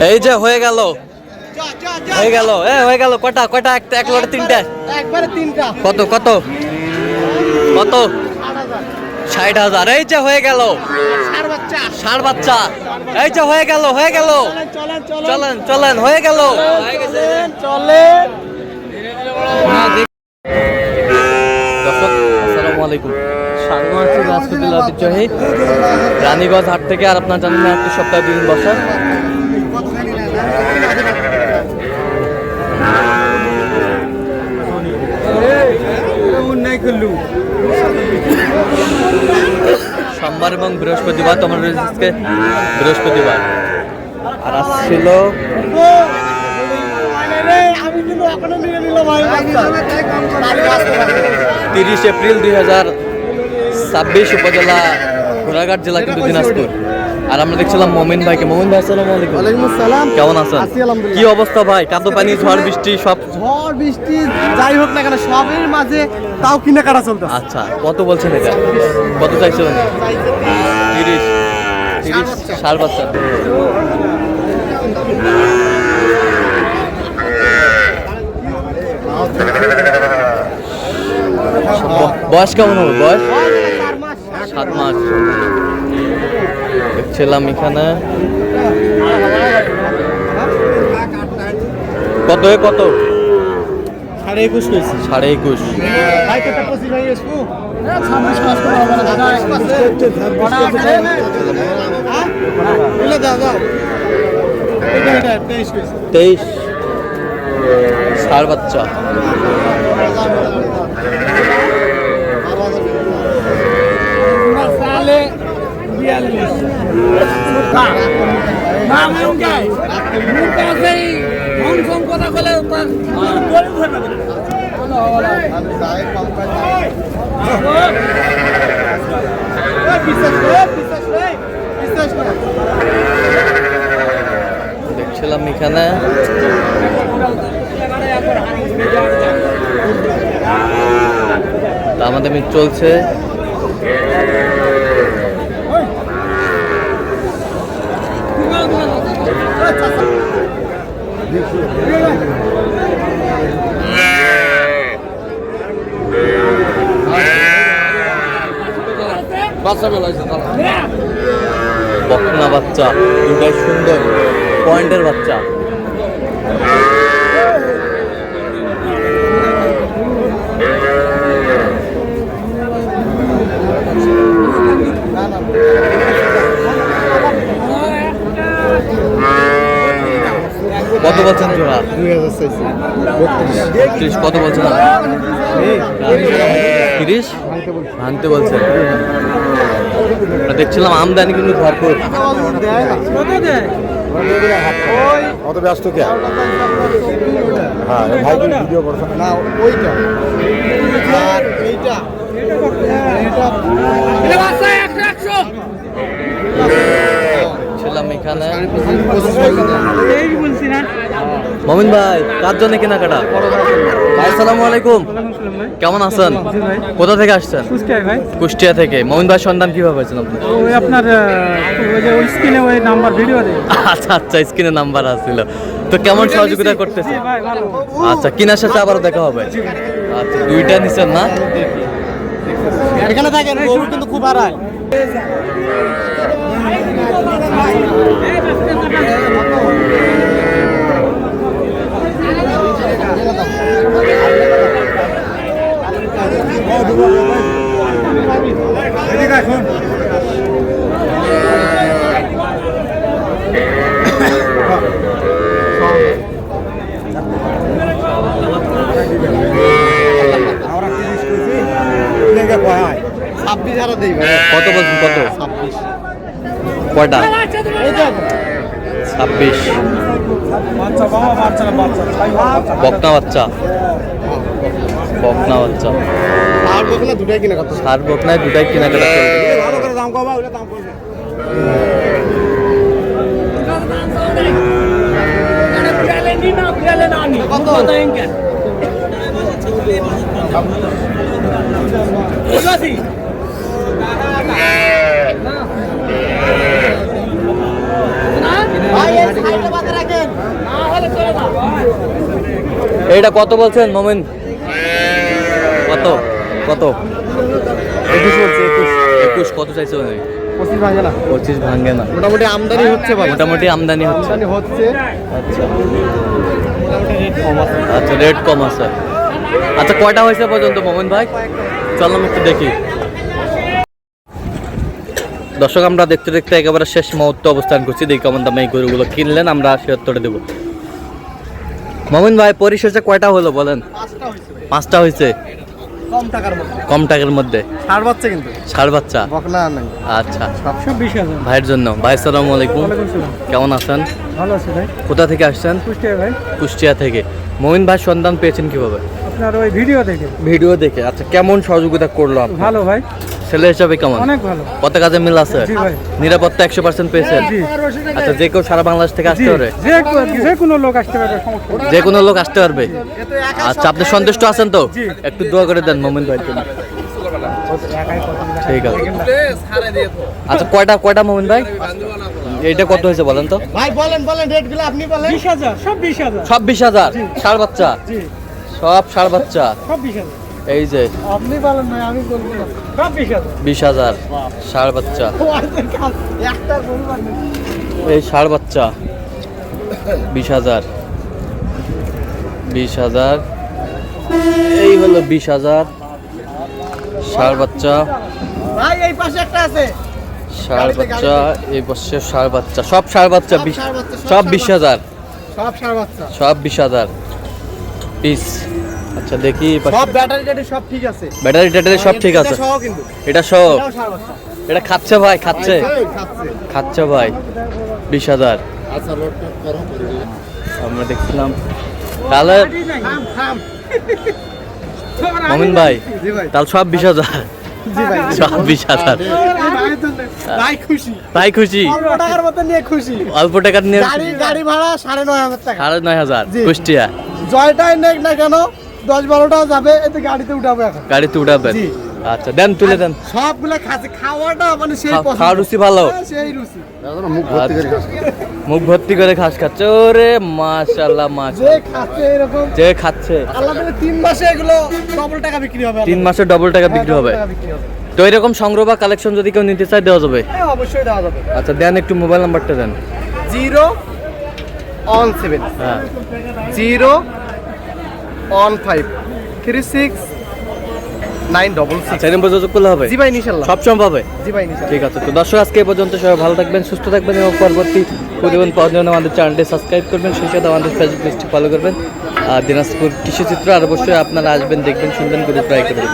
এই যে হয়ে গেল হয়ে গেল কটা কটা এক লটে তিনটা একবারে তিনটা কত কত কত 60,000 এই যে হয়ে গেল ষাঁড় বাচ্চা এই যে হয়ে গেল চলেন চলেন হয়ে গেল চলেন দর্শক আসসালামু আলাইকুম স্বাগত আছি রাজপতিল ঐতিহ্যবাহী রানীগঞ্জ হাট থেকে। আর আপনার জানেন না একটি সপ্তাহে 2 দিন বসা। সোমবার এবং বৃহস্পতিবার তোমার রয়েছে বৃহস্পতিবার। আর আসছিল 30 এপ্রিল 2026 উপজেলা ঘোড়াঘাট জেলা কিন্তু দিনাজপুর। আর আমরা দেখছিলাম মমিন ভাইকে। মমিন ভাই আসসালামু আলাইকুম। ওয়ালাইকুম আসসালাম। কেমন আছেন? কি অবস্থা ভাই? কাদো পানি ঝড় বৃষ্টি সব ঝড় বৃষ্টি যাই হোক না কেন সবের মাঝে তাও কিনে কাটা চলতে। আচ্ছা কত বলছেন এটা? কত চাইছিলেন? 30 ষাঁড় বাচ্চা। বয়স কেমন হবে? বয়স 7 মাস। দেখছিলাম এখানে কত কত 21.5 21.5 ভাই কত 25 ভাই এসু 26 পাস করে হবে না দাদা। হ্যাঁ বলে দাও দাও এটা 23 ষাঁড় বাচ্চা। সালে 42 না মেরুন গায় মুখ কাছেই মনসম কথা বলে তার গরু ধরে না দেখছিলাম এখানে দামাদামি চলছে। বকনা বাচ্চা দুটাই সুন্দর পয়েন্টের বাচ্চা। কত বলছেন জোড়া? 2000 কত বলছেন? 30 ভাঙতে বলছেন। দেখছিলাম আমদানি কিন্তু ভরপুর। অত ব্যস্ত কে? হ্যাঁ ভাই ভিডিও করছেন না ওইটা আর এইটা ছিলাম এখানে মমিন ভাই কার জন্য কেনাকাটা? ভাই আসসালামু আলাইকুম। কেমন আছেন? কোথা থেকে আসছেন? কুষ্টিয়া থেকে। মমিন ভাই সন্ধান কিভাবে হয়েছেন আপনি? আপনার ওই স্ক্রিনে ওই নাম্বার ভিডিও দেয়। আচ্ছা আচ্ছা স্ক্রিনে নাম্বার আসছিল। তো কেমন সহযোগিতা করতেছে? আচ্ছা কিনার সাথে আবারও দেখা হবে। আচ্ছা দুইটা নিছেন না? এখানে থাকেন গরু কিন্তু খুব হারায়। কত বলছেন? কত? 26 কয়টা? 26 বকনা বাচ্চা। বকনা বাচ্চা আর বকনা দুটাই কিনা কথা। ষাঁড় বকনায় দুটাই কেনাকাটা করবে। ভালো করে দাম কবা ওটা দাম করবে। কত ইনকা ভাই এই সাইডে বাজারে এইটা কত বলছেন মোমিন? কত কত? 21 বলছে, 21 কত চাইছে উনি? 25 ভাঙে না। 25 ভাঙে না। মোটামুটি আমদানি হচ্ছে ভাই। মোটামুটি আমদানি হচ্ছে। আমদানি হচ্ছে। আচ্ছা আচ্ছা, রেট কম আছে। আচ্ছা, কয়টা হয়েছে পর্যন্ত মোমিন ভাই? চলো আমি একটু দেখি। দর্শক, আমরা দেখতে দেখতে একেবারে শেষ মুহূর্তে অবস্থান করছি। দেখি কেমন দামে এই গরুগুলো কিনলেন, আমরা ৭৬ দেবো। মোমিন ভাই, পরিশেষে কয়টা হলো বলেন? 5টা হয়েছে। কম টাকার মধ্যে। কম টাকার মধ্যে। ষাড় বাচ্চা কিন্তু। ষাড় বাচ্চা। বকনা নাই। আচ্ছা, 20,000। ভাইয়ের জন্য। ভাই আসসালামু আলাইকুম, কেমন আছেন? ভালো আছে ভাই। কোথা থেকে আসছেন? কুষ্টিয়া ভাই। কুষ্টিয়া থেকে। মোমিন ভাই সন্ধান পেয়েছেন কিভাবে? আপনার ওই ভিডিও দেখে। ভিডিও দেখে। আচ্ছা, কেমন সহযোগিতা করলো আপনি? ভালো ভাই, ছেলে হিসাবে কেমন? অনেক ভালো। কত কাজে মিল আছে? জি ভাই। নিরাপত্তা 100% পেয়েছেন? জি। আচ্ছা, যে কেউ সারা বাংলাদেশ থেকে আসতে পারে? যে কোনো লোক আসতে পারবে, সমস্যা নেই। যে কোনো লোক আসতে পারবে? আচ্ছা, আপনি সন্তুষ্ট আছেন তো? জি। একটু দোয়া করে দেন মোমিন ভাইয়ের জন্য। ঠিক আছে। আচ্ছা, কয়টা মোমিন ভাই? এইটা কত হয়েছে বলেন তো? ভাই বলেন রেটগুলো আপনি বলেন। 20,000, সব 20,000। সব 20,000? ষাড় বাচ্চা? জি, সব ষাড় বাচ্চা। সব 20,000। এই যে আপনি বলেন ভাই, আমি বলবো না। সব 20,000। 20,000 ষাড় বাচ্চা। একটা গরু বানাই। এই ষাড় বাচ্চা 20,000। 20,000। এই হলো 20,000 ষাড় বাচ্চা। ভাই এই পাশে একটা আছে। ষাড় বাচ্চা, এই পাশে ষাড় বাচ্চা। সব ষাড় বাচ্চা। সব ষাঁড় বাচ্চা, সব 20,000। সব ষাড় বাচ্চা। সব 20,000 পিস। আচ্ছা, দেখি এই পাশে। সব ব্যাটারি টাটারি সব ঠিক আছে। ব্যাটারি ট্যাটারি সব ঠিক আছে? এটা সহ কিন্তু। এটা সহ? এটাও ষাঁড় বাচ্চা। এটা খাচ্ছে ভাই, খাচ্ছে এই খাচ্ছে। খাচ্ছে ভাই। 20,000 আচ্ছা লোডটা করো করে দিই। আমরা দেখছিলাম। তাহলে থাম থাম। মোমিন ভাই, জি ভাই। তাহলে সব 20,000? জি ভাই। সব 20,000। ভাই খুশি। তাই খুশি? অল্প টাকার মধ্যে নিয়ে খুশি। অল্প টাকার নিয়ে গাড়ি ভাড়া 9,500 টাকা। 9,500 জি। কুষ্টিয়া। জয়টাই নেক না কেন 10-12টাও যাবে, এতে গাড়িতে উঠাবো এখন। গাড়িতে উঠাবেন? জি। আচ্ছা, দেন, তুলে দেন। সবগুলা খাচ্ছে, খাওয়াটা মানে সেই পছন্দ। খাওয়ার রুচি ভালো? হ্যাঁ, সেই রুচি। মুখ ভর্তি করে ঘাস খাচ্ছে। ওরে মাশাআল্লাহ, যে মাশাআল্লাহ। খাচ্ছে এরকম, যে খাচ্ছে। আল্লাহ তাআলা 3 মাসে এগুলো ডবল টাকা বিক্রি হবে। 3 মাসে ডবল টাকা হ্যাঁ, বিক্রি double হবে। টাকা বিক্রি হবে। তো এরকম সংগ্রহ বা কালেকশন যদি কেউ নিতে চায়, দেওয়া যাবে? হ্যাঁ, অবশ্যই দেওয়া যাবে। আচ্ছা, দেন একটু মোবাইল নাম্বারটা দেন। 017 হ্যাঁ। 015 36 আচ্ছা, এরকম যোগাযোগ করলে হবে? জি ভাই ইনশাআল্লাহ। সব সম্ভব হবে? জি ভাই ইনশাআল্লাহ। ঠিক আছে। তো দর্শক, আজকে এই পর্যন্ত। সবাই ভালো থাকবেন, সুস্থ থাকবেন এবং পরবর্তী প্রতিবেদন পাওয়ার জন্য আমাদের চ্যানেলটি সাবস্ক্রাইব করবেন। সেই সাথে আমাদের ফেসবুক পেজটি ফলো করবেন। আর দিনাজপুর কৃষি চিত্র আর অবশ্যই আপনারা আসবেন, দেখবেন, শুনবেন, করে ট্রাই করবেন।